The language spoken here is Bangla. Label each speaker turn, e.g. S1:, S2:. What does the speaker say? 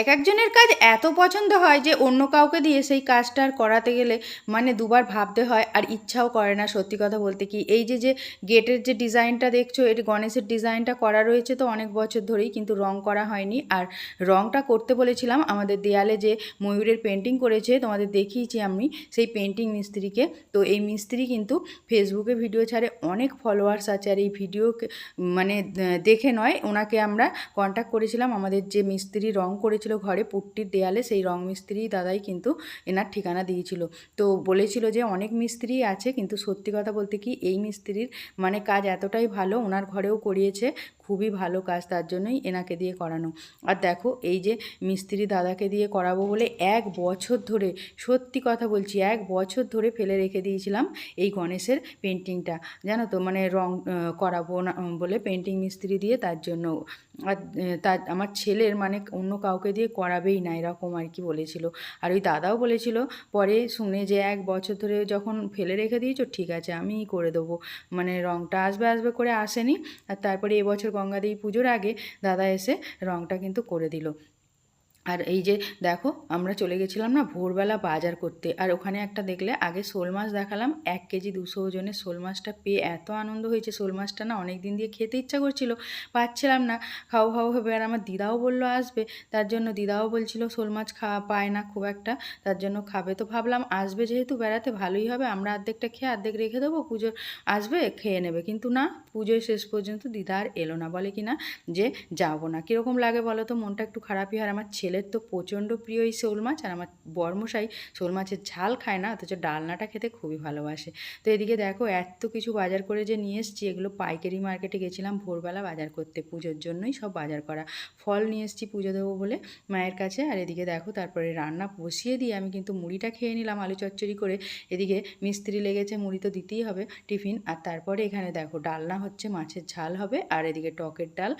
S1: একেকজনের কাজ এত পছন্দ হয় যে অন্য কাউকে দিয়ে সেই কাজটা আর করাতে গেলে মানে দুবার ভাবতে হয় আর ইচ্ছাও করে না। সত্যি কথা বলতে কি, এই যে গেটের যে ডিজাইনটা দেখছো, এটি গণেশের ডিজাইনটা করা রয়েছে তো অনেক বছর ধরেই, কিন্তু রং করা হয়নি। আর রংটা করতে বলেছিলাম আমাদের দেয়ালে যে ময়ূরের পেন্টিং করেছে, তোমাদের দেখিয়েছি আমি সেই পেন্টিং মিস্ত্রিকে। তো এই মিস্ত্রি কিন্তু ফেসবুকে ভিডিও ছাড়ে, অনেক ফলোয়ার্স আছে। আর এই ভিডিও মানে দেখে নয়, ওনাকে আমরা কন্ট্যাক্ট করেছিলাম। আমাদের যে মিস্ত্রি রং করেছিল ঘরে পুট্টির দেয়ালে, সেই রং মিস্ত্রি দাদাই কিন্তু এনার ঠিকানা দিয়েছিল। তো বলেছিল যে অনেক মিস্ত্রি আছে, কিন্তু সত্যি কথা বলতে কি এই মিস্ত্রির মানে কাজ এতটাই ভালো, ওনার ঘরেও করিয়েছে, খুবই ভালো কাজ, তার জন্যই এনাকে দিয়ে করানো। আর দেখো এই যে মিস্ত্রি দাদাকে দিয়ে করাবো বলে 1 বছর ধরে, সত্যি কথা বলছি 1 বছর ধরে ফেলে রেখে দিয়েছিলাম এই গণেশের পেন্টিংটা, জানো তো, মানে রং করাবো না বলে পেন্টিং মিস্ত্রি দিয়ে, তার জন্য। আর তার আমার ছেলের মানে অন্য কাউকে দিয়ে করাবেই না, এরকম আর কি বলেছিল। আর ওই দাদাও বলেছিল পরে শুনে যে 1 বছর ধরে যখন ফেলে রেখে দিয়েছো, ঠিক আছে আমিই করে দেবো, মানে রংটা আসবে আসবে করে আসেনি। আর তারপরে এবছর গঙ্গাদেবী পুজোর আগে দাদা এসে রংটা কিন্তু করে দিল। আর এই যে দেখো আমরা চলে গেছিলাম না ভোরবেলা বাজার করতে, আর ওখানে একটা দেখলে আগে শোল মাছ দেখালাম, 1 কেজি 200 ওজনের শোল মাছটা পেয়ে এত আনন্দ হয়েছে। শোল মাছটা না অনেক দিন দিয়ে খেতে ইচ্ছা করছিল, পাচ্ছিলাম না, খাও খাও হবে। আর আমার দিদাও বললো আসবে, তার জন্য দিদাও বলছিল শোল মাছ খাওয়া পায় না খুব একটা, তার জন্য খাবে। তো ভাবলাম আসবে যেহেতু বেড়াতে, ভালোই হবে, আমরা অর্ধেকটা খেয়ে অর্ধেক রেখে দেবো, পুজোর আসবে খেয়ে নেবে। কিন্তু না, পুজোর শেষ পর্যন্ত দিদা আর এলো না, বলে কি না যে যাবো না। কীরকম লাগে বলো তো, মনটা একটু খারাপই হয়। আর আমার ছেলের তো প্রচণ্ড প্রিয় এই শোল মাছ, আর আমার বরমশাই শোল মাছের ঝাল খায় না, অথচ ডালনাটা খেতে খুবই ভালোবাসে। তো এদিকে দেখো এত কিছু বাজার করে যে নিয়ে এসেছি, এগুলো পাইকারি মার্কেটে গেছিলাম ভোরবেলা বাজার করতে, পুজোর জন্যই সব বাজার করা। ফল নিয়ে এসেছি পুজো দেবো বলে মায়ের কাছে। আর এদিকে দেখো তারপরে রান্না বসিয়ে দিয়ে আমি কিন্তু মুড়িটা খেয়ে নিলাম আলু চচ্চড়ি করে। এদিকে মিস্ত্রি লেগেছে, মুড়ি তো দিতেই হবে টিফিন। আর তারপরে এখানে দেখো ডালনা হচ্ছে, মাছের ঝাল হবে, আর এদিকে টকের ডাল